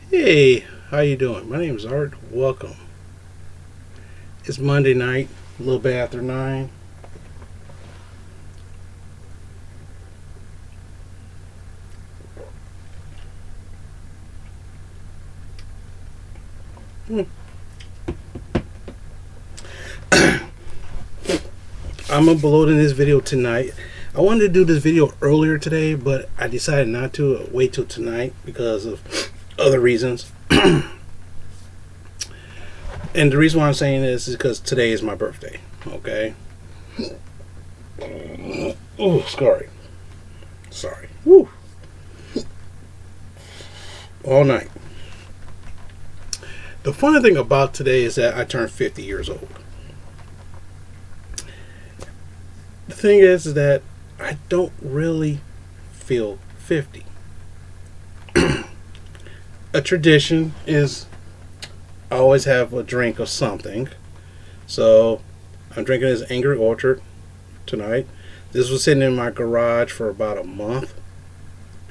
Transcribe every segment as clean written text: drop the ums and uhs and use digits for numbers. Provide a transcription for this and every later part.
Hey, how you doing? My name is Art. Welcome. It's Monday night, a little bit after 9. Hmm. I'm uploading this video tonight. I wanted to do this video earlier today, but I decided not to wait till tonight because of other reasons. And the reason why I'm saying this is because today is my birthday. Okay. Oh, sorry. Sorry. Woo. All night. The funny thing about today is that I turned 50 years old. The thing is that I don't really feel 50. A tradition is I always have a drink of something. So I'm drinking this Angry Orchard tonight. This was sitting in my garage for about a month.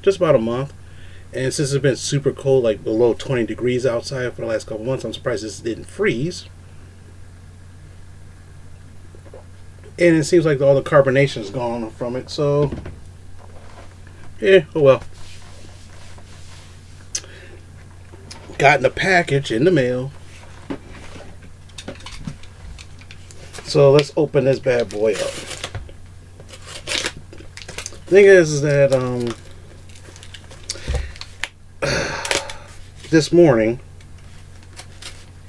Just about a month. And since it's been super cold, like below 20 degrees outside for the last couple months, I'm surprised this didn't freeze. And it seems like all the carbonation is gone from it. So, yeah, oh well. Gotten a package in the mail. So let's open this bad boy up. Thing is that this morning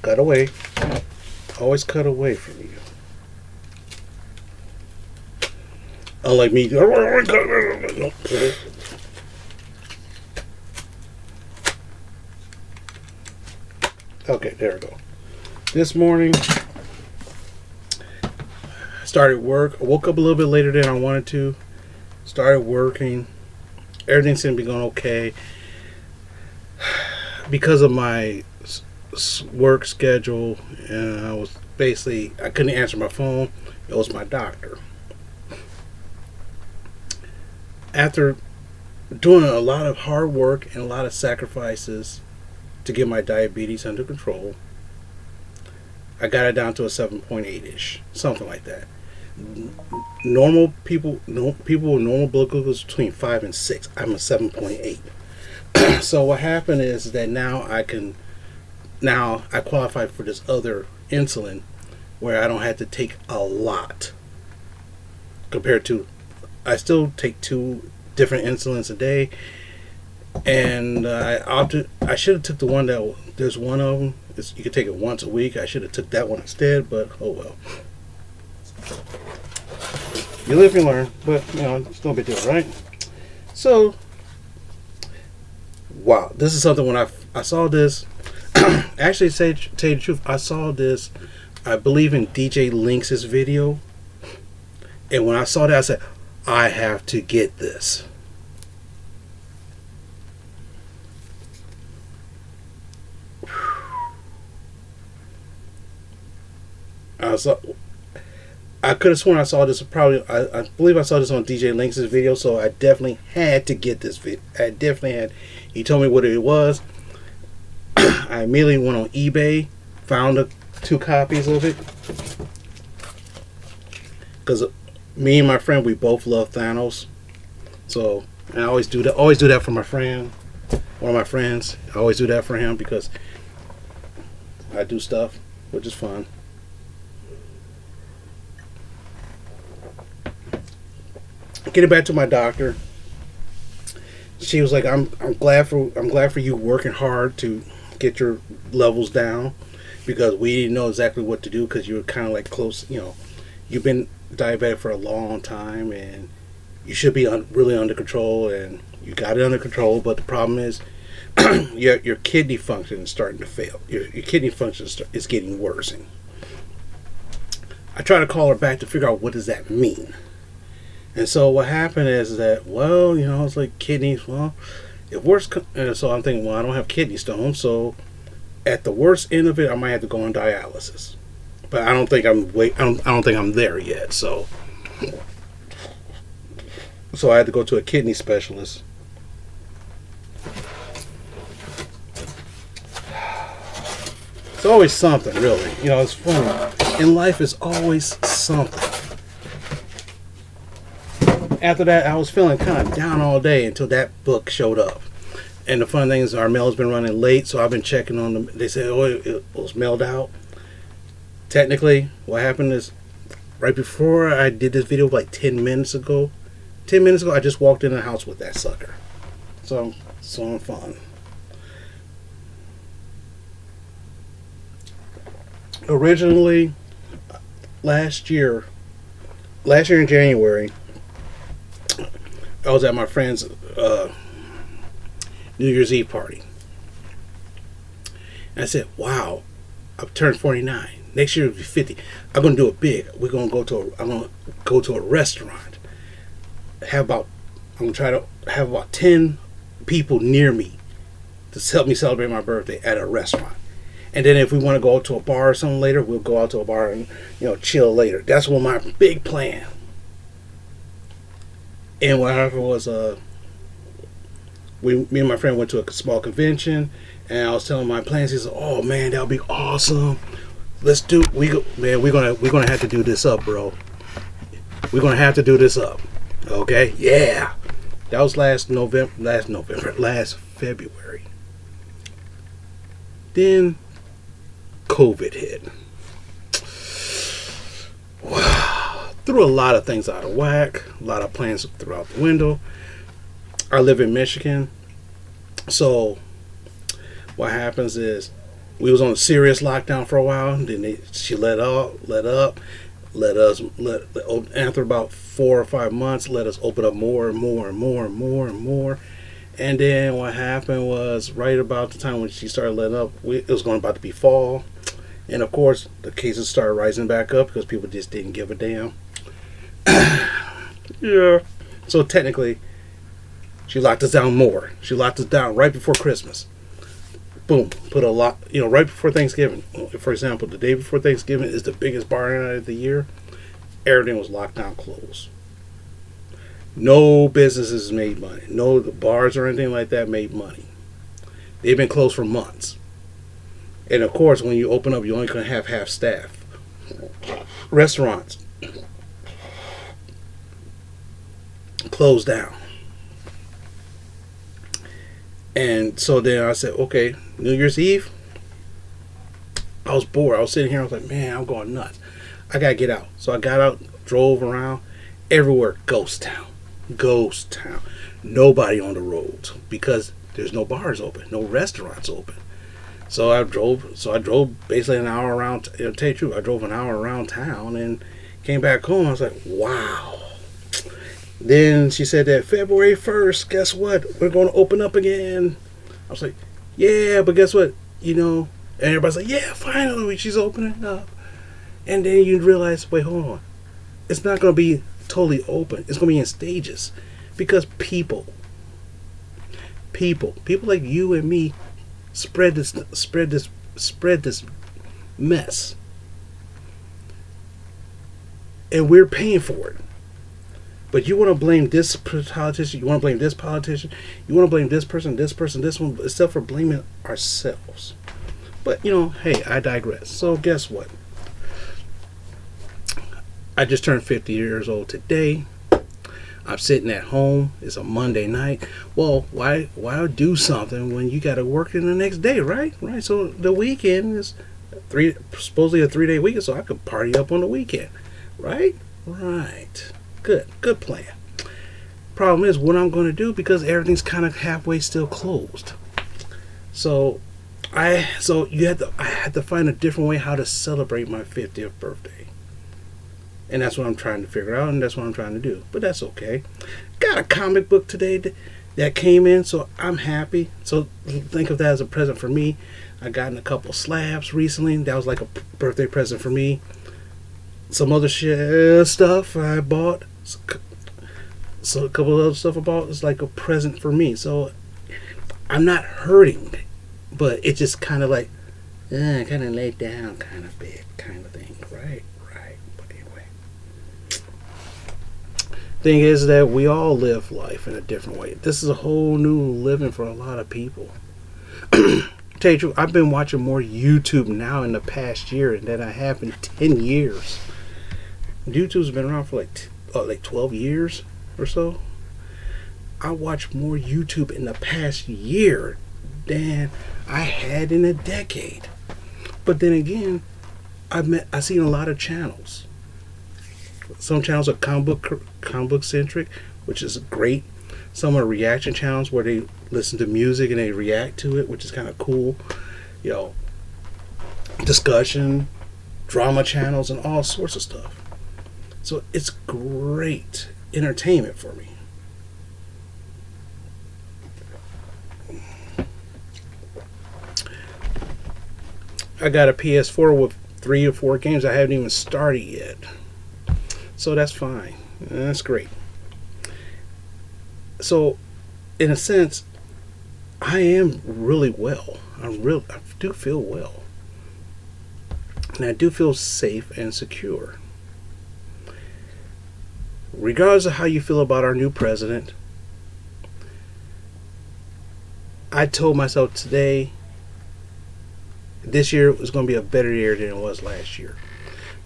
cut away. Always cut away from you. Unlike me. Okay, there we go. This morning, I started work. I woke up a little bit later than I wanted to. Started working. Everything seemed to be going okay. Because of my work schedule, and I couldn't answer my phone. It was my doctor. After doing a lot of hard work and a lot of sacrifices to get my diabetes under control, I got it down to a 7.8-ish, something like that. Normal people, people with normal blood glucose between 5 and 6. I'm a 7.8. So what happened is that now I qualify for this other insulin where I don't have to take a lot compared to I still take 2 different insulins a day, and I should have took the one that there's one of them. You can take it once a week. I should have took that one instead, but oh well. You live, you learn. But it's no big deal, right? So, wow, this is something when I saw this. Actually, tell you the truth, I saw this. I believe in DJ Lynx's video, and when I saw that, I said, I have to get this. I could have sworn I saw this probably. I believe I saw this on DJ Lynx's video, so I definitely had to get this video. I definitely had. He told me what it was. I immediately went on eBay, found 2 copies of it, because me and my friend, we both love Thanos. So I always do that. Always do that for my friend, one of my friends. I always do that for him because I do stuff, which is fun. Getting back to my doctor, she was like, I'm glad for you working hard to get your levels down, because we didn't know exactly what to do because you were kind of like close. You've been diabetic for a long time, and you should be really under control, and you got it under control. But the problem is, your kidney function is starting to fail. Your kidney function is getting worse. And I try to call her back to figure out what does that mean. And so what happened is that, it's like kidneys. Well, if worse, so I'm thinking, well, I don't have kidney stones, so at the worst end of it, I might have to go on dialysis. But I don't think I don't think I'm there yet. So I had to go to a kidney specialist. It's always something, really. You know, it's funny. In life, it's always something. After that, I was feeling kind of down all day until that book showed up. And the fun thing is, our mail's been running late, so I've been checking on them. They said, oh, it was mailed out. Technically, what happened is, right before I did this video, like 10 minutes ago, I just walked in the house with that sucker. So I'm fun. Originally, last year in January, I was at my friend's New Year's Eve party. And I said, wow, I've turned 49. Next year it'll be 50. I'm gonna do it big. I'm gonna go to a restaurant. I'm gonna try to have about 10 people near me to help me celebrate my birthday at a restaurant. And then if we want to go out to a bar or something later, we'll go out to a bar and, chill later. That's what my big plan. And what happened was, me and my friend went to a small convention, and I was telling my plans. He said, "Oh man, that'll be awesome. We're gonna have to do this up, bro. We're gonna have to do this up. Okay, yeah." That was last February. Then COVID hit. Wow. Threw a lot of things out of whack. A lot of plans threw out the window. I live in Michigan, so what happens is we was on a serious lockdown for a while. Then she let us after about 4 or 5 months, let us open up more and more and more and more and more. And then what happened was, right about the time when she started letting up, it was going about to be fall. And of course, the cases started rising back up because people just didn't give a damn. Yeah. So technically, she locked us down more. She locked us down right before Christmas. Boom. Put a lot, right before Thanksgiving. For example, the day before Thanksgiving is the biggest bar night of the year. Everything was locked down, closed. No businesses made money. No bars or anything like that made money. They've been closed for months. And of course, when you open up, you're only going to have half staff. Restaurants closed down. And so then I said, okay, New Year's Eve. I was bored. I was sitting here. I was like, man, I'm going nuts. I got to get out. So I got out, drove around. Everywhere, ghost town. Ghost town. Nobody on the roads because there's no bars open, no restaurants open. So I drove basically an hour around. To tell you the truth, I drove an hour around town and came back home. I was like, wow. Then she said that February 1st, guess what? We're going to open up again. I was like, yeah, but guess what? And everybody's like, yeah, finally she's opening up. And then you realize, wait, hold on. It's not going to be totally open. It's going to be in stages because people like you and me spread this mess, and we're paying for it. But you want to blame this politician, you want to blame this politician, you want to blame this person, this one, except for blaming ourselves. But hey, I digress. So guess what? I just turned 50 years old today. I'm sitting at home. It's a Monday night. Well, why do something when you got to work in the next day, right? Right. So the weekend is supposedly a 3-day weekend, so I could party up on the weekend, right? Right. Good plan. Problem is, what I'm going to do because everything's kind of halfway still closed. So I had to find a different way how to celebrate my 50th birthday. And that's what I'm trying to figure out, and that's what I'm trying to do. But that's okay. Got a comic book today that came in, so I'm happy. So think of that as a present for me. I gotten a couple slabs recently. That was like a birthday present for me. Some other stuff I bought. So a couple of other stuff I bought is like a present for me. So I'm not hurting, but it's just kind of like, kind of laid down kind of bit kind of thing, right? Thing is that we all live life in a different way. This is a whole new living for a lot of people. Tell you the truth, I've been watching more YouTube now in the past year than I have in 10 years. YouTube's been around for like 12 years or so. I watch more YouTube in the past year than I had in a decade. But then again, I've seen a lot of channels. Some channels are comic book centric, which is great. Some are reaction channels where they listen to music and they react to it, which is kind of cool. You know, discussion, drama channels, and all sorts of stuff. So it's great entertainment for me. I got a PS4 with 3 or 4 games I haven't even started yet. So that's fine. That's great. So, in a sense, I am really well. I do feel well. And I do feel safe and secure. Regardless of how you feel about our new president, I told myself today, this year was going to be a better year than it was last year.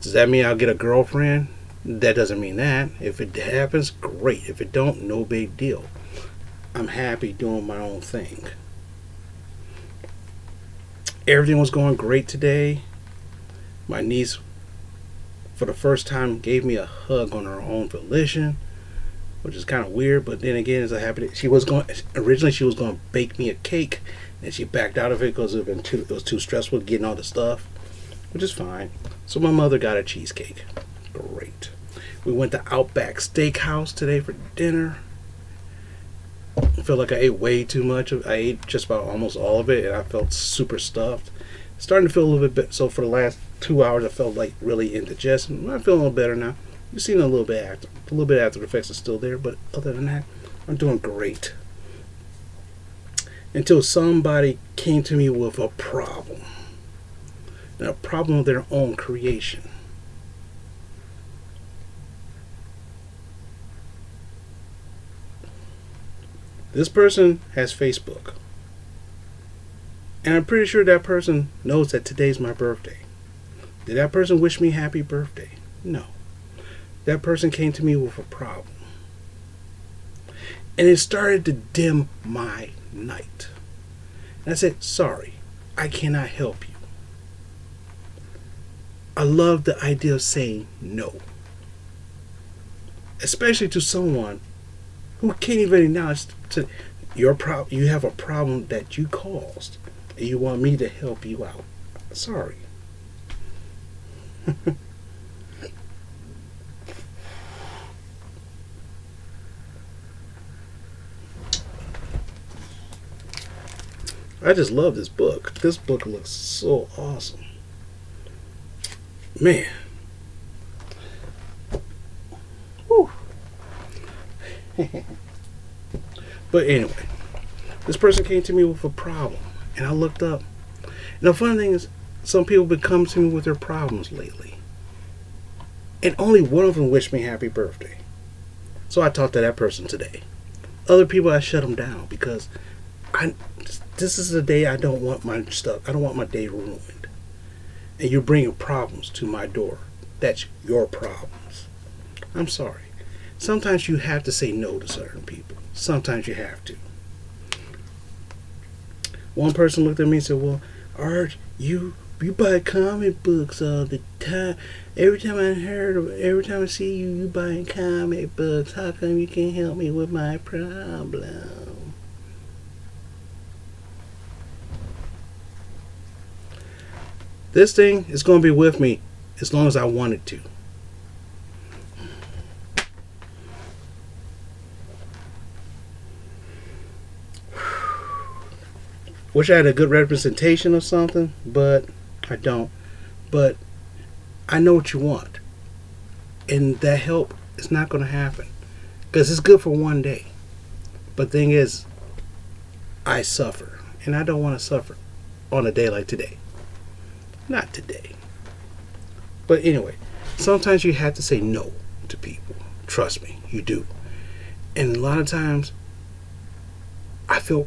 Does that mean I'll get a girlfriend? That doesn't mean that. If it happens, great. If it don't, no big deal. I'm happy doing my own thing. Everything was going great today. My niece, for the first time, gave me a hug on her own volition, which is kind of weird. But then again, it's a happy. Originally she was going to bake me a cake, and she backed out of it because it was too stressful getting all the stuff, which is fine. So my mother got a cheesecake. Great. We went to Outback Steakhouse today for dinner. I feel like I ate way too much. I ate just about almost all of it, and I felt super stuffed. Starting to feel a little bit better. So for the last 2 hours, I felt like really indigestion. I'm feeling a little better now. You've seen a little bit after the effects are still there, but other than that, I'm doing great. Until somebody came to me with a problem, and a problem of their own creation. This person has Facebook. And I'm pretty sure that person knows that today's my birthday. Did that person wish me happy birthday? No. That person came to me with a problem. And it started to dim my night. And I said, sorry, I cannot help you. I love the idea of saying no. Especially to someone who can't even acknowledge to your problem. You have a problem that you caused, and you want me to help you out. Sorry. I just love this book. This book looks so awesome. Man. Whew. But anyway, this person came to me with a problem, and I looked up. And the funny thing is, some people have been coming to me with their problems lately, and only one of them wished me happy birthday. So I talked to that person today. Other people, I shut them down because this is the day I don't want my stuff. I don't want my day ruined. And you're bringing problems to my door. That's your problems. I'm sorry. Sometimes you have to say no to certain people. Sometimes you have to. One person looked at me and said, well, Art, you buy comic books all the time. Every time I see you, you buying comic books. How come you can't help me with my problem? This thing is going to be with me as long as I want it to. Wish I had a good representation of something, but I don't. But I know what you want. And that help is not going to happen. Because it's good for one day. But the thing is, I suffer. And I don't want to suffer on a day like today. Not today. But anyway, sometimes you have to say no to people. Trust me, you do. And a lot of times, I feel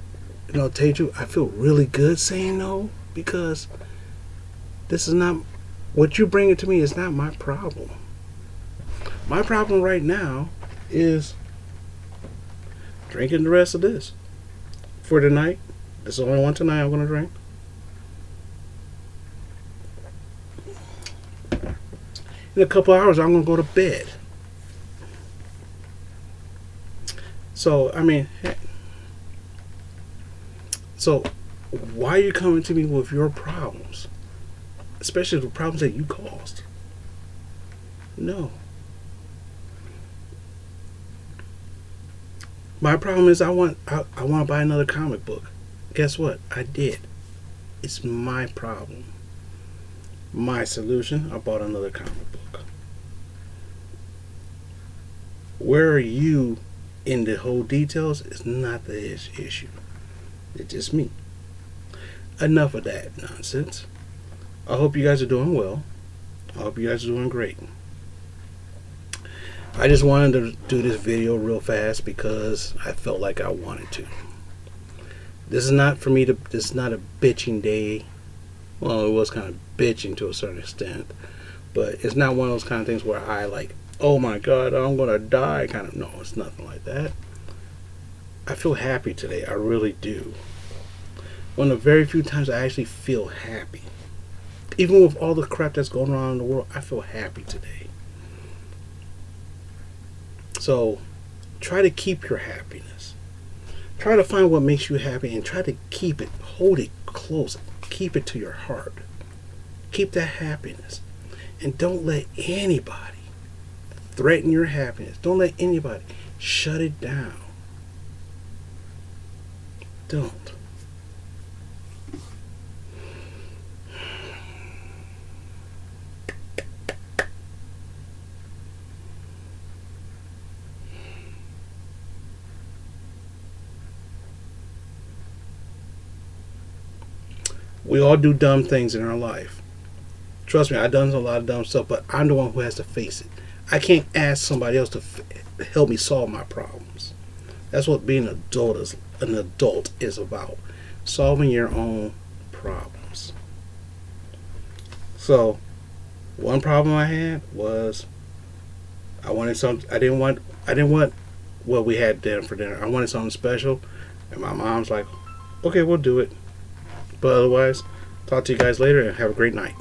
tell you, the truth, I feel really good saying no because this is not what you bring it to me is not my problem. My problem right now is drinking the rest of this for tonight. This is the only one tonight I'm gonna drink. In a couple hours, I'm gonna go to bed. So I mean, so why are you coming to me with your problems, especially the problems that you caused? No. My problem is I want to buy another comic book. Guess what? I did. It's my problem. My solution, I bought another comic book. Where are you in the whole details is not the issue. It's just me. Enough of that nonsense. I hope you guys are doing well. I hope you guys are doing great. I just wanted to do this video real fast because I felt like I wanted to. This is not for me to, this is not a bitching day. Well, it was kind of bitching to a certain extent, but it's not one of those kind of things where I like, oh my God, I'm gonna die kind of. No, it's nothing like that. I feel happy today. I really do. One of the very few times I actually feel happy. Even with all the crap that's going on in the world, I feel happy today. So try to keep your happiness. Try to find what makes you happy and try to keep it, hold it close, keep it to your heart. Keep that happiness. And don't let anybody threaten your happiness. Don't let anybody shut it down. Don't. We all do dumb things in our life. Trust me, I've done a lot of dumb stuff, but I'm the one who has to face it. I can't ask somebody else to help me solve my problems. That's what being an adult is about. Solving your own problems. So, one problem I had was I didn't want what we had dinner for dinner. I wanted something special, and my mom's like, "Okay, we'll do it." But otherwise, talk to you guys later and have a great night.